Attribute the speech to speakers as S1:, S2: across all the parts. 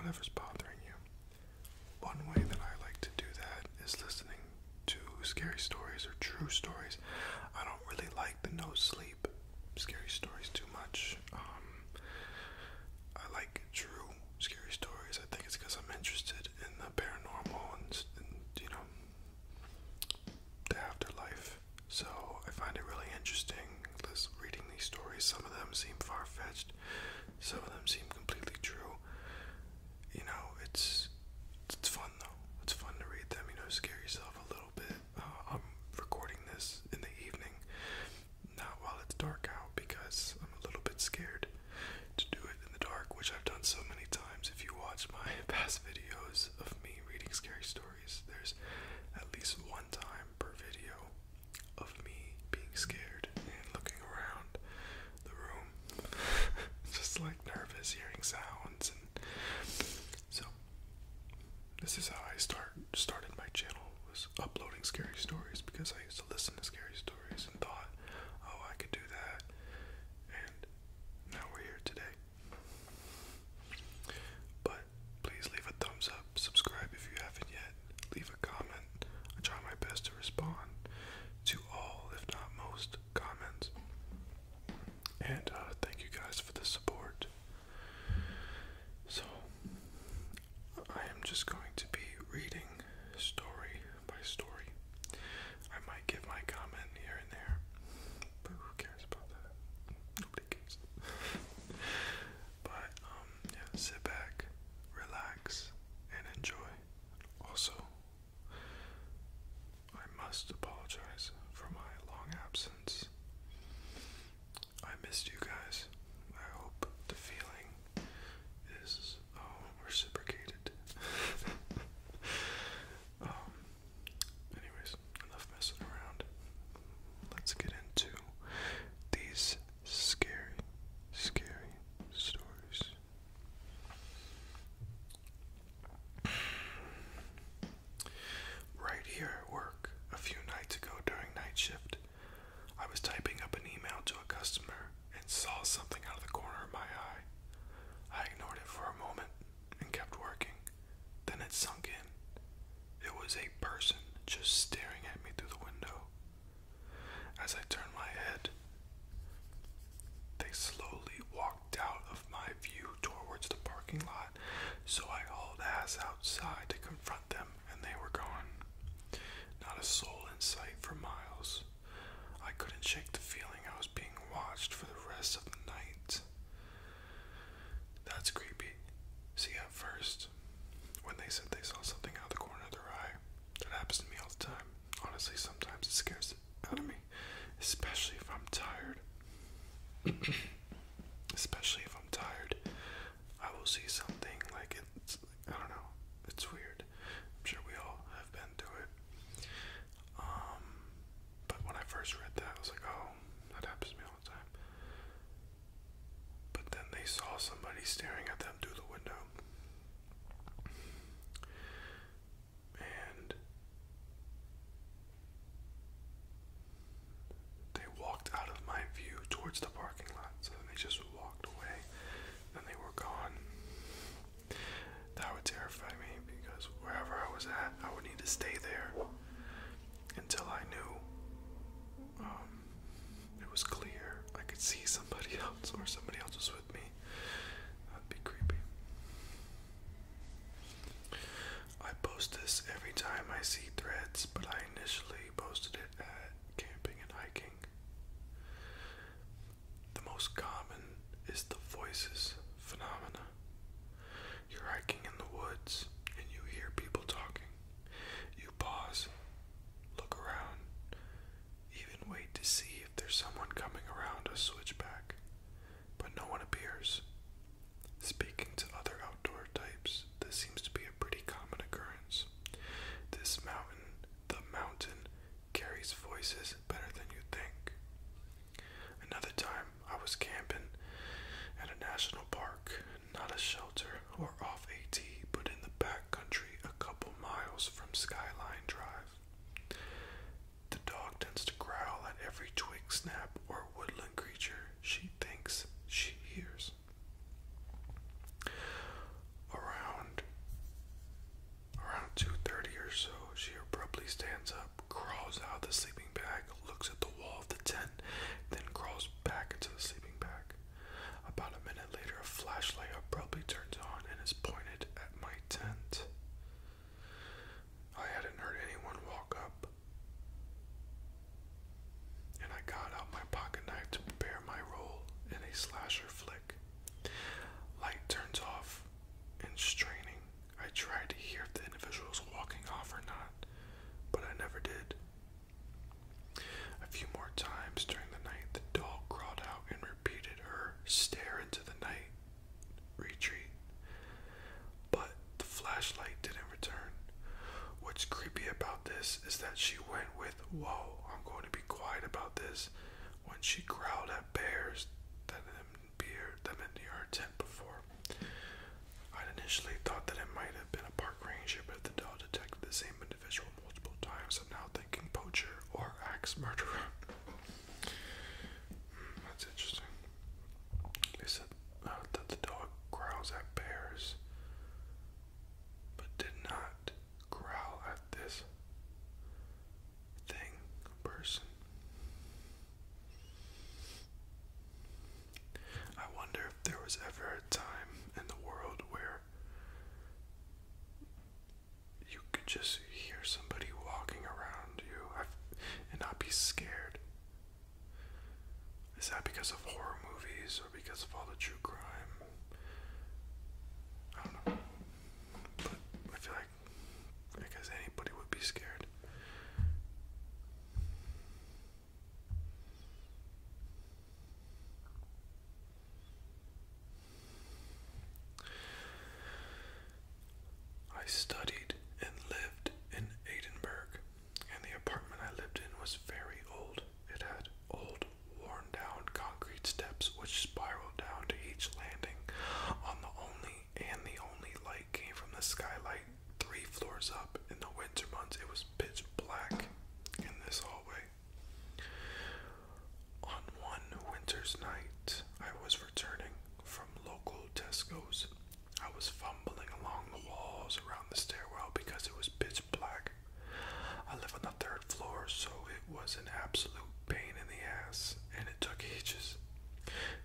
S1: whatever's bothering you. One way that I like to do that is listening to scary stories or true stories. I don't really like the no sleep scary stories too much. I like true scary stories. I think it's because I'm interested in the paranormal and the afterlife. So I find it really interesting reading these stories. Some of them seem far-fetched. Some of them seem completely true. It's fun though. It's fun to read them. Scare yourself a little bit. I'm recording this in the evening, not while it's dark out, because I'm a little bit scared to do it in the dark, which I've done so many times. If you watch my past videos of me reading scary stories, there's at least one time per video of me being scared and looking around the room, just like nervous, hearing sounds. And so this is how I started my channel, was uploading scary stories, because I used to listen to scary stories and thought, oh, I could do that, and now we're here today. But please leave a thumbs up, subscribe if you haven't yet, leave a comment. I try my best to respond to all, if not most, comments. And thank you guys for the support. So I am just going to be reading story by story. I might give my comment here and there, but who cares about that? Nobody cares. But yeah, sit back, relax, and enjoy. Also, I must apologize for my long absence. I missed you guys. I hope the feeling is reciprocated. Anyways, enough messing around. Let's get into these scary, scary stories. Right here at work, a few nights ago during night shift, I was typing up an email to a customer and saw something out of the corner of my eye. I ignored it for a moment and kept working. Then it sunk in. It was a person just staring at me through the window. As I turned my head, they slowly walked out of my view towards the parking lot, so I hauled ass outside to confront them, and they were gone. Not a soul in sight for miles. I couldn't shake the feeling I was being watched for the rest of the night. That's creepy. See, at first, when they said they saw something out of the corner of their eye, that happens to me all the time. Honestly, sometimes it scares it out of me, especially if I'm tired. Especially if I'm tired, I will see something like it's, I don't know, it's weird. I'm sure we all have been through it. But when I first read that, I was like, oh, that happens to me all the time. But then they saw somebody staring at them through the window. And they walked out of my view towards the parking lot. So then they just walked away. Then they were gone. That would terrify me, because wherever I was at, I would need to stay there until I knew it was clear I could see somebody else, or somebody else was with me. That'd be creepy. I post this every time I see threads, but I initially posted it at camping and hiking. The most common is the voices phenomena. You're hiking in the woods and you hear people talking. You pause, look around, even wait to see if there's someone coming around a switchback, but no one appears. Speaking to other outdoor types, this seems to be a pretty common occurrence. The mountain carries voices better than you think. Another time, I was camping at a national park Whoa, I'm going to be quiet about this, when she growled at bears that had been near our tent before. I'd initially thought that it might have been a park ranger, but the dog detected the same individual multiple times. I'm now thinking poacher or axe murderer. That's interesting. They said that the dog growls at bears, but did not growl at this thing, person. I wonder if there was ever a time in the world where you could just hear somebody walking around you and not be scared. Is that because of horror movies or because of all the true crime? I don't know. But I feel like I guess anybody would be scared. I studied and lived in Edinburgh, and the apartment I lived in was very old. It had old, worn-down concrete steps which spiraled down to each landing. The only light came from the skylight 3 floors up. In the winter months, it was pitch black in this hallway. On one winter's night, I was returning from local Tesco's. I was fumbling along the walls around the stairwell because it was pitch black. I live on the 3rd floor, so it was an absolute pain in the ass, and it took ages.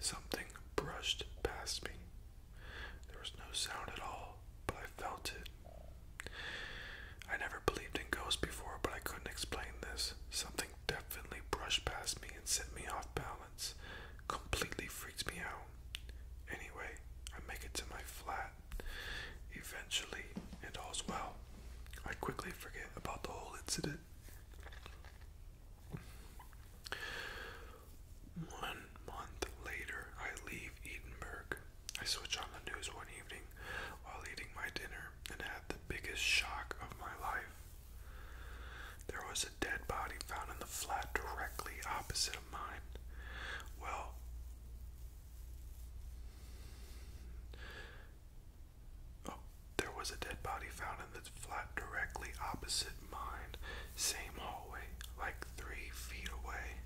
S1: Something brushed past me. There was no sound at all, but I felt it. I never believed in ghosts before, but I couldn't explain this. Something definitely brushed past me and set me off balance. Completely freaked me out. Anyway, I make it to my flat. Eventually, and all's well. I quickly forget about the whole incident. 1 month later, I leave Edinburgh. I switch on the news one evening while eating my dinner and had the biggest shock of my life. There was a dead body found in the flat directly opposite of mine. There was a dead body found in the flat directly opposite mine. Same hallway, like 3 feet away.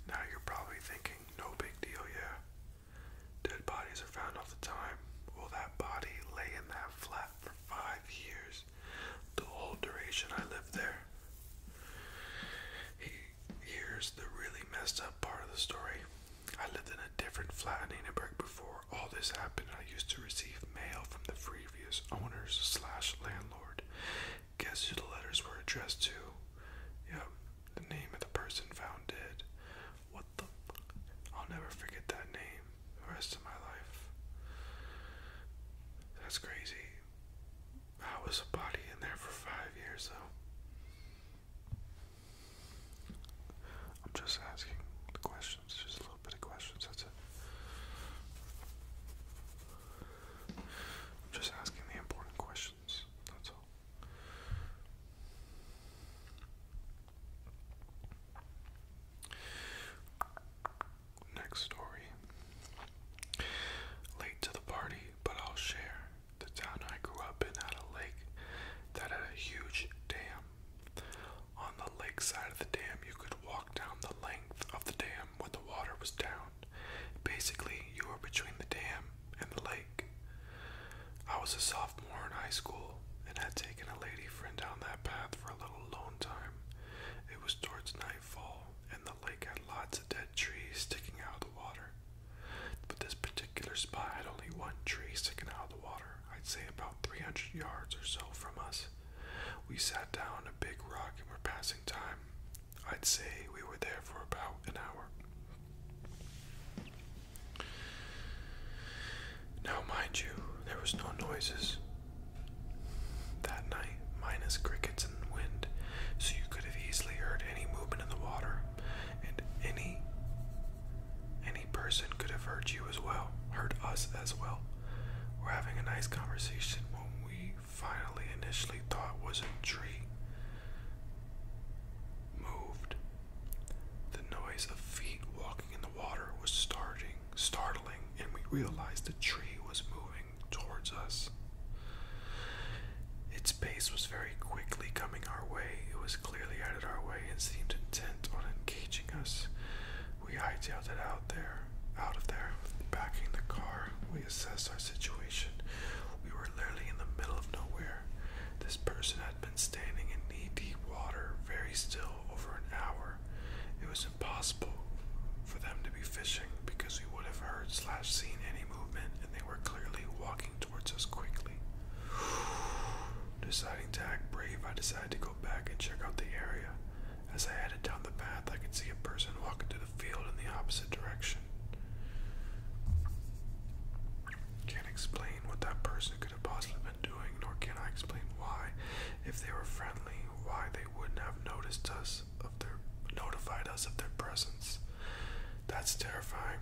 S1: Now you're probably thinking, no big deal, yeah. Dead bodies are found all the time. Well, that body lay in that flat for 5 years. The whole duration I lived there. Here's the really messed up part of the story. I lived in a different flat in Edinburgh before all this happened. I used to receive mail from the previous owners/landlord. Guess who the letters were addressed to? Yep, the name of the person found dead. What the? I'll never forget that name the rest of my life. That's crazy. How was a body in there for 5 years though? I'm just asking the questions, just a little bit of questions, that's it. I'm just asking the important questions, that's all. Next story. Late to the party, but I'll share. The town I grew up in had a lake that had a huge dam. On the lake side of the dam, you could walk down the length of the dam when the water was down. Basically, you were between the dam and the lake. I was a sophomore in high school and had taken a lady friend down that path for a little alone time. It was towards nightfall, and the lake had lots of dead trees sticking out of the water. But this particular spot had only one tree sticking out of the water, I'd say about 300 yards or so from us. We sat down on a big rock and were passing time. I'd say we were there for about an hour. Now, mind you, there was no noises that night, minus crickets and wind, so you could have easily heard any movement in the water, and any person could have heard you as well, heard us as well. We're having a nice conversation when we finally initially thought was a tree. realized the tree was moving towards us. Its pace was very quickly coming our way. It was clearly headed our way and seemed intent on engaging us. We hightailed it out of there, backing the car. We assessed our situation. We were literally in the middle of nowhere. This person had been standing in knee-deep water, very still, over an hour. It was impossible for them to be fishing because we would have heard/seen any movement, and they were clearly walking towards us quickly. Deciding to act brave, I decided to go back and check out the area. As I headed down the path, I could see a person walking through the field in the opposite direction. Can't explain what that person could have possibly been doing, nor can I explain why, if they were friendly, why they wouldn't have notified us of their presence. That's terrifying.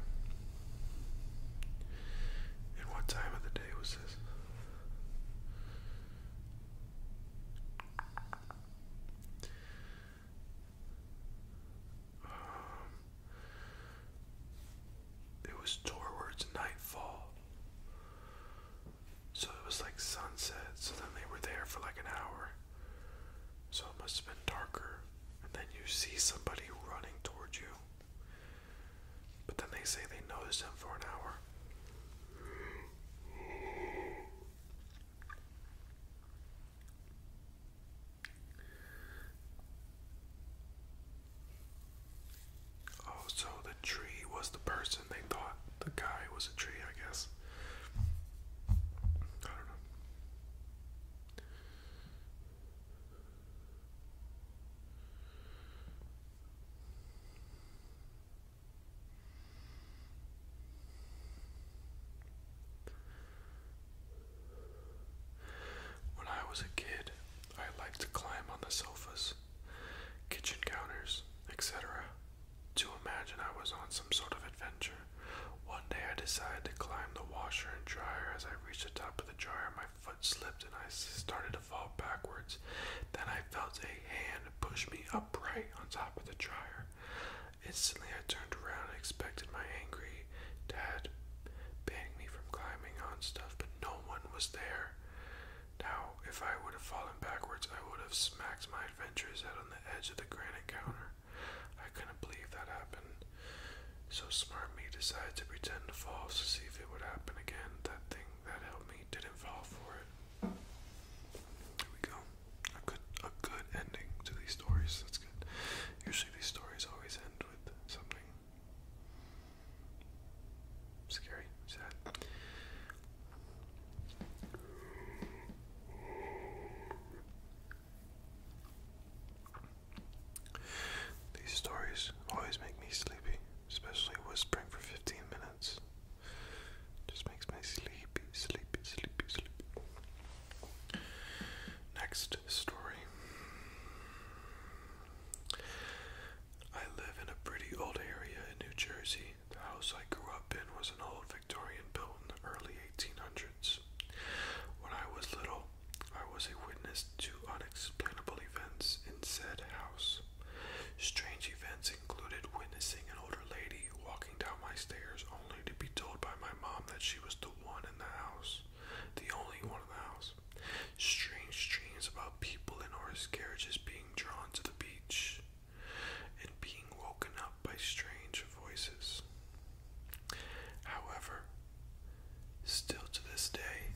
S1: And what time of the day was this? It was towards nightfall. So it was like sunset, so then they were there for like an hour. So it must have been darker. And then you see somebody running towards you. But then they say they noticed him for an hour. Oh, so the tree was the person. They thought the guy was a tree, I guess. I don't know. When I was a kid, I liked to climb on the sofas, kitchen counters, etc. to imagine I was on some sort of adventure. One day I decided to climb the washer and dryer. As I reached the top of the dryer, my foot slipped and I started to fall backwards. Then I felt a hand push me upright on top of the dryer. Instantly I turned around and expected my angry dad banning me from climbing on stuff, but no one was there. Now, if I would have fallen backwards, I would have smacked my adventurer's head on the edge of the granite counter. I couldn't believe that happened. So smart me decided to pretend to fall to see if it would happen again. That thing that helped me didn't fall for it. Here we go. A good ending to these stories. That's good. Usually these stories always end with something scary, sad. These stories always make me sleepy, especially whispering for 15 minutes. Just makes me sleepy. Next story. I live in a pretty old area in New Jersey. The house I grew up in was an old Victorian built in the early 1800s. When I was little, I was a witness to unexplainable events in said house. Strange events included witnessing an older lady walking down my stairs only to be told by my mom that she was the one in the house, the only one in the house. Strange dreams about people in horse carriages being drawn to the beach and being woken up by strange voices. However, still to this day,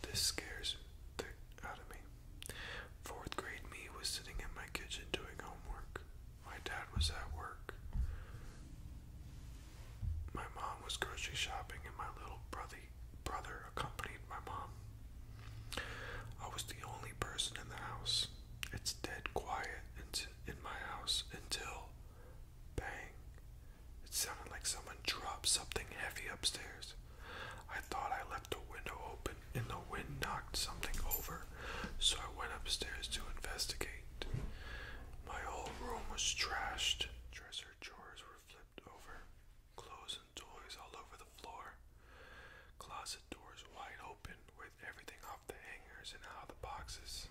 S1: this scares the out of me. 4th grade me was sitting in my kitchen doing homework. My dad was at work. My mom was grocery shopping and my little brother accompanied my mom. I was the only person in the house. It's dead quiet in my house until bang. It sounded like someone dropped something heavy upstairs. I thought I left the window open and the wind knocked something over, so I went upstairs to investigate. My whole room was trashed. Dresser drawers were flipped over. Clothes and toys all over the floor. Closet doors wide open with everything off the hangers and out of the boxes.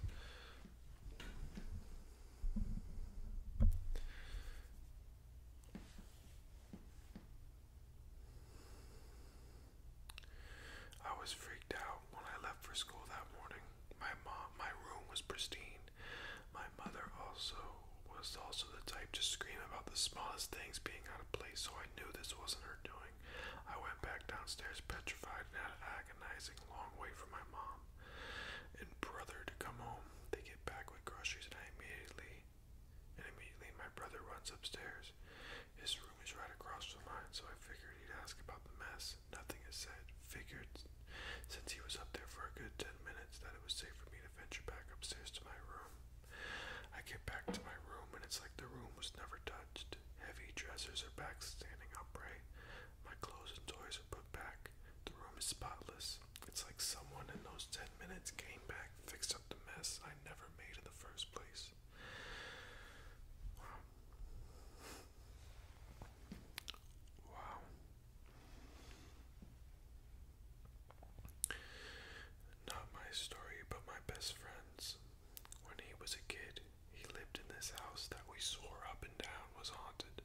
S1: was also the type to scream about the smallest things being out of place, so I knew this wasn't her doing. I went back downstairs petrified and had an agonizing long way from my mom and brother to come home. They get back with groceries and immediately my brother runs upstairs. His room is right across from mine, so I figured he'd ask about the mess. Nothing is said. Figured, since he was up there for a good 10 minutes, that it was safe for me to venture back upstairs to my room. I get back to my room and it's like the room was never touched. Heavy dressers are back standing upright. My clothes and toys are put back. The room is spotless. It's like someone in those 10 minutes came back, fixed up the mess I never made in the first place. Wow. Wow. Not my story, but my best friend's. When he was a kid, he lived in this house that we swore up and down was haunted.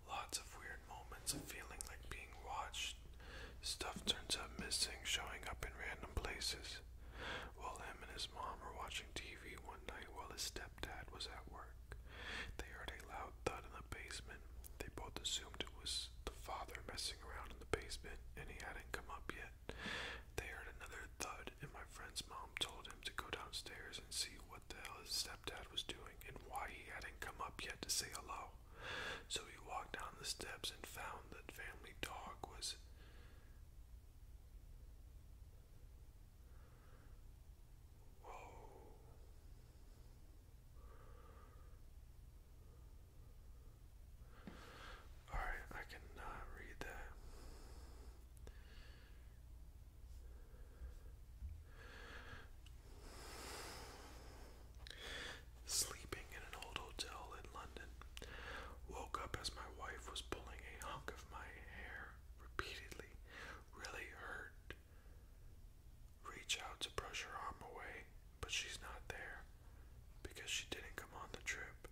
S1: Lots of weird moments of feeling like being watched. Stuff turns up missing, showing up in random places. While him and his mom were watching TV one night while his stepdad was at work, they heard a loud thud in the basement. They both assumed it was the father messing around in the basement and he hadn't come up yet. They heard another thud and my friend's mom told him to go downstairs and see what the hell his stepdad was doing and why he hadn't come up yet to say hello. So he walked down the steps and found that family dog was Alright, I can read that. Sleeping in an old hotel in London. Woke up as my wife was pulling a hunk of my hair repeatedly. Really hurt. Reach out to brush her arm away, but she's not there because she didn't come on the trip.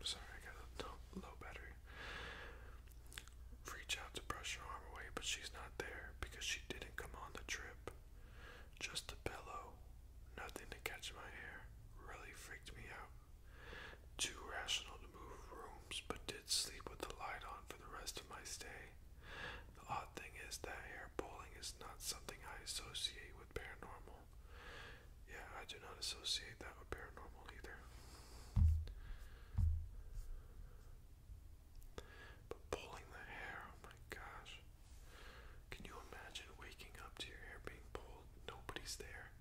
S1: Sorry, I got a low battery. Reach out to brush her arm away, but she's not there because she didn't come on the trip. Just a pillow, nothing to catch my hair. Really freaked me out. Too rational to move rooms, but did sleep with the light on for the rest of my stay. The odd thing is that hair pulling is not something I associate with paranormal. Yeah, I do not associate that with paranormal either. But pulling the hair, oh my gosh. Can you imagine waking up to your hair being pulled? Nobody's there.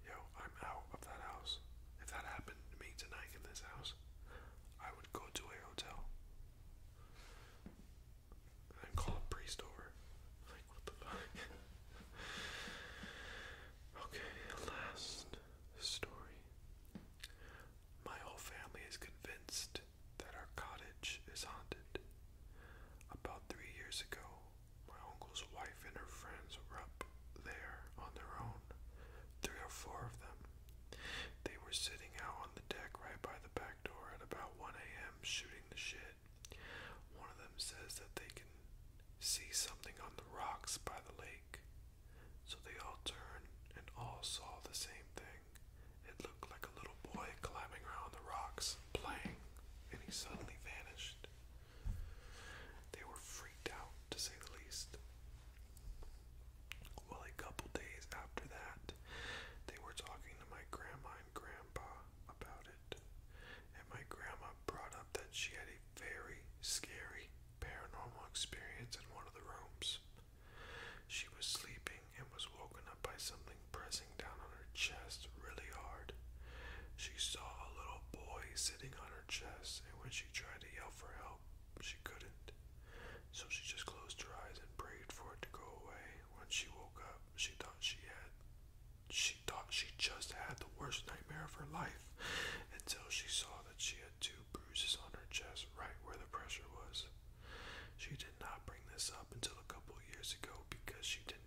S1: Yo, I'm out of that house. If that happened to me tonight in this house, I would go to a hotel and call a priest over. Like, what the fuck? Okay, last story. My whole family is convinced that our cottage is haunted. About 3 years ago, my uncle's wife and her friends were up there on their own. 3 or 4 of them. They were sitting out on the deck right by the back door at about 1 a.m. shooting the shit. One of them says that they can see something on the rocks by the lake. So they all turned and all saw the same thing. It looked like a little boy climbing around the rocks, playing, and he suddenly vanished. They were freaked out, to say the least. Well, a couple days after that, they were talking to my grandma and grandpa about it. And my grandma brought up that she had a very scary paranormal experience in one of the rooms. She was sleeping and was woken up by something pressing down on her chest really hard. She saw a little boy sitting on her chest, and when she tried to yell for help, she couldn't. So she just closed her eyes and prayed for it to go away. When she woke up, she thought she just had the worst nightmare of her life, until she saw that she had 2 bruises on her chest right where the pressure was. She did not bring this up until a couple years ago because she did